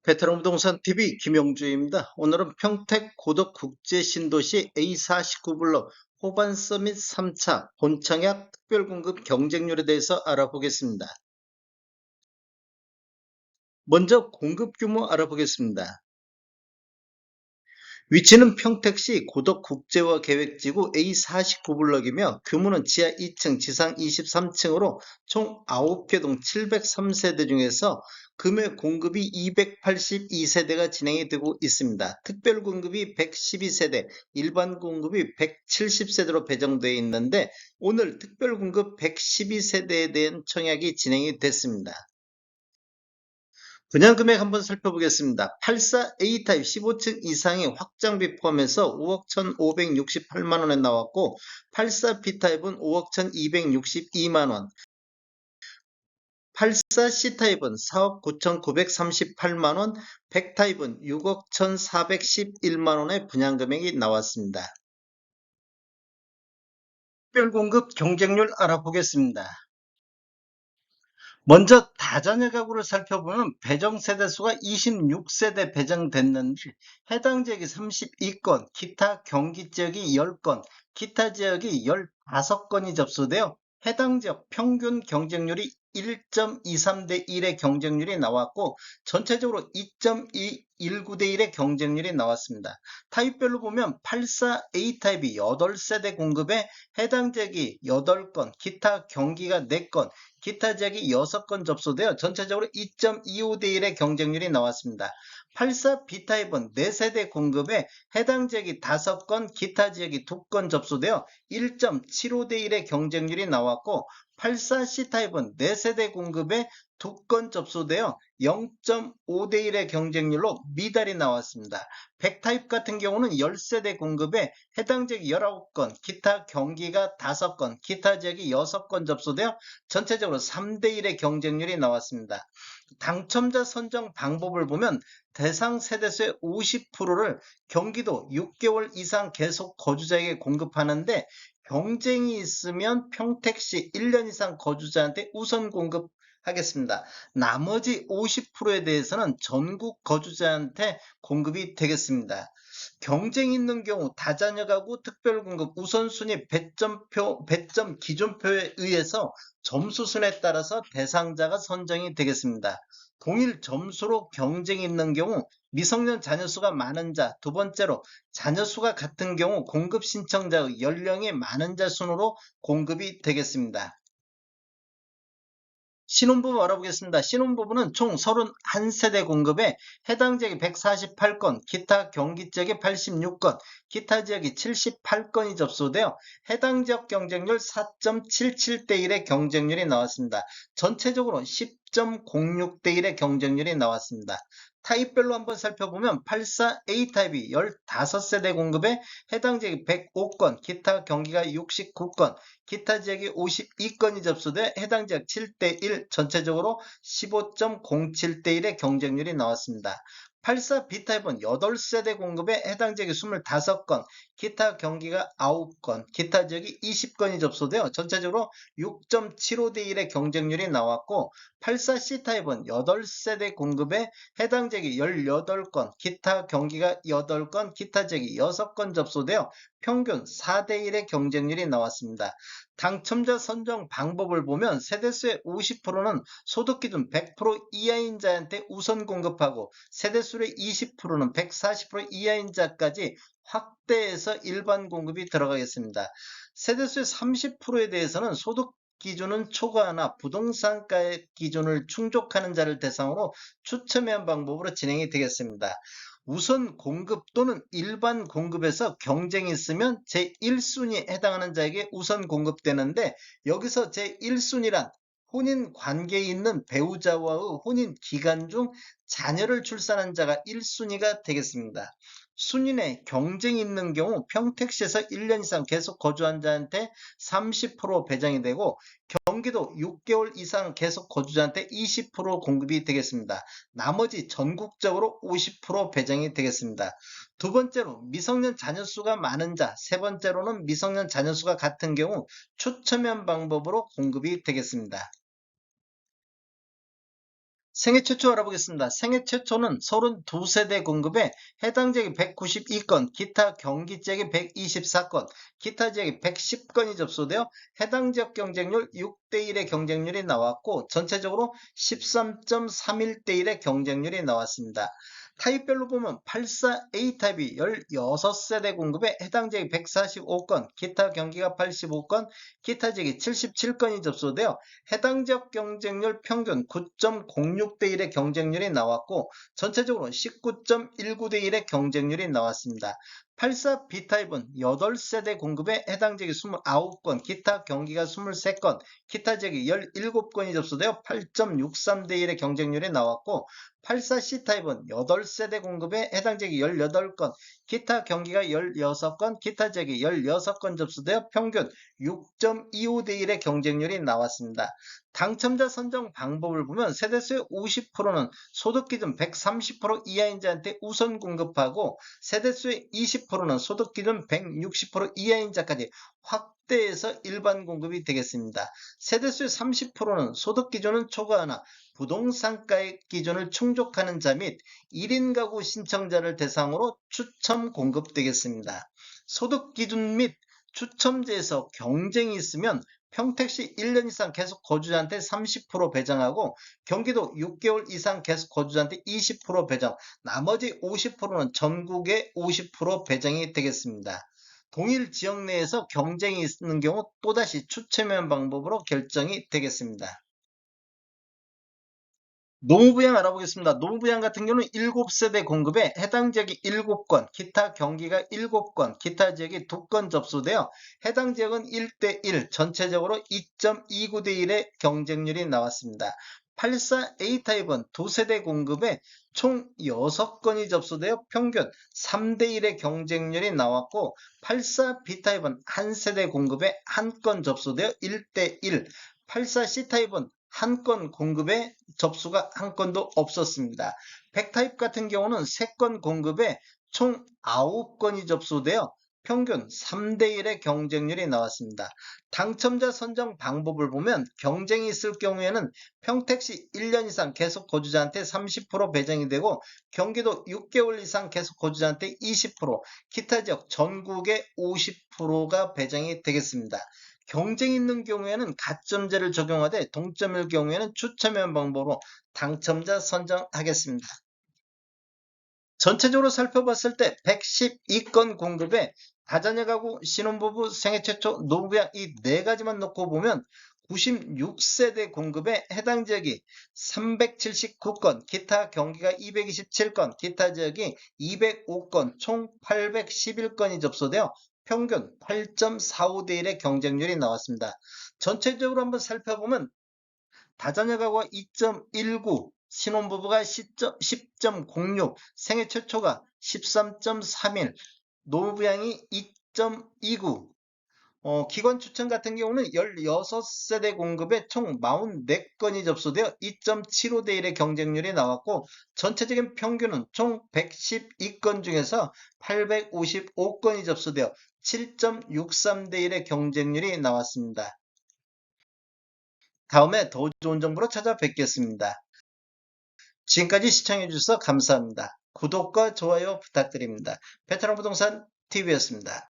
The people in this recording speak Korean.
베테랑 부동산 TV 김영주입니다. 오늘은 평택 고덕 국제 신도시 A49블록 호반 서밋 3차 본청약 특별공급 경쟁률에 대해서 알아보겠습니다. 먼저 공급 규모 알아보겠습니다. 위치는 평택시 고덕국제화 계획지구 A49블럭이며 규모는 지하 2층, 지상 23층으로 총 9개 동 703세대 중에서 금액 공급이 282세대가 진행이 되고 있습니다. 특별 공급이 112세대, 일반 공급이 170세대로 배정되어 있는데 오늘 특별 공급 112세대에 대한 청약이 진행이 됐습니다. 분양금액 한번 살펴보겠습니다. 84A 타입 15층 이상의 확장비 포함해서 5억 1,568만원에 나왔고 84B 타입은 5억 1,262만원, 84C 타입은 4억 9,938만원, 100 타입은 6억 1,411만원의 분양금액이 나왔습니다. 특별공급 경쟁률 알아보겠습니다. 먼저 다자녀 가구를 살펴보면 배정 세대수가 26세대 배정됐는데 해당 지역이 32건, 기타 경기 지역이 10건, 기타 지역이 15건이 접수되어 해당 지역 평균 경쟁률이 1.23대 1의 경쟁률이 나왔고 전체적으로 2.19대 1의 경쟁률이 나왔습니다. 타입별로 보면 84A 타입이 8세대 공급에 해당 지역이 8건, 기타 경기가 4건, 기타 지역이 6건 접수되어 전체적으로 2.25대 1의 경쟁률이 나왔습니다. 84B 타입은 4세대 공급에 해당 지역이 5건, 기타 지역이 2건 접수되어 1.75대 1의 경쟁률이 나왔고 84C 타입은 4세대 공급에 2건 접수되어 0.5대 1의 경쟁률로 미달이 나왔습니다. 100 타입 같은 경우는 10세대 공급에 해당 지역이 19건, 기타 경기가 5건, 기타 지역이 6건 접수되어 전체적으로 3대 1의 경쟁률이 나왔습니다. 당첨자 선정 방법을 보면 대상 세대수의 50%를 경기도 6개월 이상 계속 거주자에게 공급하는데 경쟁이 있으면 평택시 1년 이상 거주자한테 우선 공급하겠습니다. 나머지 50%에 대해서는 전국 거주자한테 공급이 되겠습니다. 경쟁 있는 경우 다자녀 가구 특별공급 우선순위 배점 기준표에 의해서 점수순에 따라서 대상자가 선정이 되겠습니다. 동일 점수로 경쟁이 있는 경우 미성년 자녀수가 많은 자, 두 번째로 자녀수가 같은 경우 공급 신청자의 연령이 많은 자 순으로 공급이 되겠습니다. 신혼부부 알아보겠습니다. 신혼부부는 총 31세대 공급에 해당 지역이 148건, 기타 경기 지역이 86건, 기타 지역이 78건이 접수되어 해당 지역 경쟁률 4.77대 1의 경쟁률이 나왔습니다. 전체적으로 10.06대 1의 경쟁률이 나왔습니다. 타입별로 한번 살펴보면 84A 타입이 15세대 공급에 해당 지역이 105건, 기타 경기가 69건, 기타 지역이 52건이 접수돼 해당 지역 7대 1, 전체적으로 15.07대 1의 경쟁률이 나왔습니다. 84B 타입은 8세대 공급에 해당 지역이 25건, 기타 경기가 9건, 기타 지역이 20건이 접수되어 전체적으로 6.75대 1의 경쟁률이 나왔고 84C 타입은 8세대 공급에 해당 지역이 18건, 기타 경기가 8건, 기타 지역이 6건 접수되어 평균 4대 1의 경쟁률이 나왔습니다. 당첨자 선정 방법을 보면 세대수의 50%는 소득기준 100% 이하인 자한테 우선 공급하고 세대수의 20%는 140% 이하인 자까지 확대해서 일반 공급이 들어가겠습니다. 세대수의 30%에 대해서는 소득 기준은 초과하나 부동산가액 기준을 충족하는 자를 대상으로 추첨한 방법으로 진행이 되겠습니다. 우선 공급 또는 일반 공급에서 경쟁이 있으면 제1순위에 해당하는 자에게 우선 공급되는데 여기서 제1순위란 혼인 관계에 있는 배우자와의 혼인 기간 중 자녀를 출산한 자가 1순위가 되겠습니다. 순위 내 경쟁이 있는 경우 평택시에서 1년 이상 계속 거주한 자한테 30% 배정이 되고 경기도 6개월 이상 계속 거주자한테 20% 공급이 되겠습니다. 나머지 전국적으로 50% 배정이 되겠습니다. 두 번째로 미성년 자녀수가 많은 자, 세 번째로는 미성년 자녀수가 같은 경우 추첨형 방법으로 공급이 되겠습니다. 생애 최초 알아보겠습니다. 생애 최초는 32세대 공급에 해당 지역이 192건, 기타 경기 지역이 124건, 기타 지역이 110건이 접수되어 해당 지역 경쟁률 6대1의 경쟁률이 나왔고 전체적으로 13.31대1의 경쟁률이 나왔습니다. 타입별로 보면 84A 타입이 16세대 공급에 해당 지역이 145건, 기타 경기가 85건, 기타 지역이 77건이 접수되어 해당 지역 경쟁률 평균 9.06대1의 경쟁률이 나왔고 전체적으로 19.19대1의 경쟁률이 나왔습니다. 84B타입은 8세대 공급에 해당 지역이 29건, 기타 경기가 23건, 기타 지역이 17건이 접수되어 8.63대1의 경쟁률이 나왔고 84C타입은 8세대 공급에 해당 지역이 18건, 기타 경기가 16건, 기타 지역이 16건 접수되어 평균 6.25대1의 경쟁률이 나왔습니다. 당첨자 선정 방법을 보면 세대수의 50%는 소득기준 130% 이하인자한테 우선 공급하고 세대수의 20%는 소득기준 160% 이하인자까지 확대해서 일반 공급이 되겠습니다. 세대수의 30%는 소득기준은 초과하나 부동산가액 기준을 충족하는 자 및 1인 가구 신청자를 대상으로 추첨 공급되겠습니다. 소득기준 및 추첨제에서 경쟁이 있으면 평택시 1년 이상 계속 거주자한테 30% 배정하고 경기도 6개월 이상 계속 거주자한테 20% 배정, 나머지 50%는 전국에 50% 배정이 되겠습니다. 동일 지역 내에서 경쟁이 있는 경우 또다시 추첨형 방법으로 결정이 되겠습니다. 노무부양 알아보겠습니다. 노무부양 같은 경우는 7세대 공급에 해당 지역이 7건, 기타 경기가 7건, 기타 지역이 2건 접수되어 해당 지역은 1대1, 전체적으로 2.29대1의 경쟁률이 나왔습니다. 84A타입은 2세대 공급에 총 6건이 접수되어 평균 3대1의 경쟁률이 나왔고 84B타입은 1세대 공급에 1건 접수되어 1대1, 84C타입은 한 건 공급에 접수가 한 건도 없었습니다. 100타입 같은 경우는 3건 공급에 총 9건이 접수되어 평균 3대1의 경쟁률이 나왔습니다. 당첨자 선정 방법을 보면 경쟁이 있을 경우에는 평택시 1년 이상 계속 거주자한테 30% 배정이 되고 경기도 6개월 이상 계속 거주자한테 20%, 기타 지역 전국에 50%가 배정이 되겠습니다. 경쟁이 있는 경우에는 가점제를 적용하되 동점일 경우에는 추첨형 방법으로 당첨자 선정하겠습니다. 전체적으로 살펴봤을 때 112건 공급에 다자녀 가구, 신혼부부, 생애 최초, 노부양 이 네 가지만 놓고 보면 96세대 공급에 해당 지역이 379건, 기타 경기가 227건, 기타 지역이 205건, 총 811건이 접수되어 평균 8.45대1의 경쟁률이 나왔습니다. 전체적으로 한번 살펴보면 다자녀 가구가 2.19, 신혼부부가 10.06, 생애 최초가 13.31, 노부양이 2.29, 기관 추천 같은 경우는 16세대 공급에 총 44건이 접수되어 2.75대1의 경쟁률이 나왔고 전체적인 평균은 총 112건 중에서 855건이 접수되어 7.63대1의 경쟁률이 나왔습니다. 다음에 더 좋은 정보로 찾아뵙겠습니다. 지금까지 시청해주셔서 감사합니다. 구독과 좋아요 부탁드립니다. 베테랑 부동산 TV였습니다.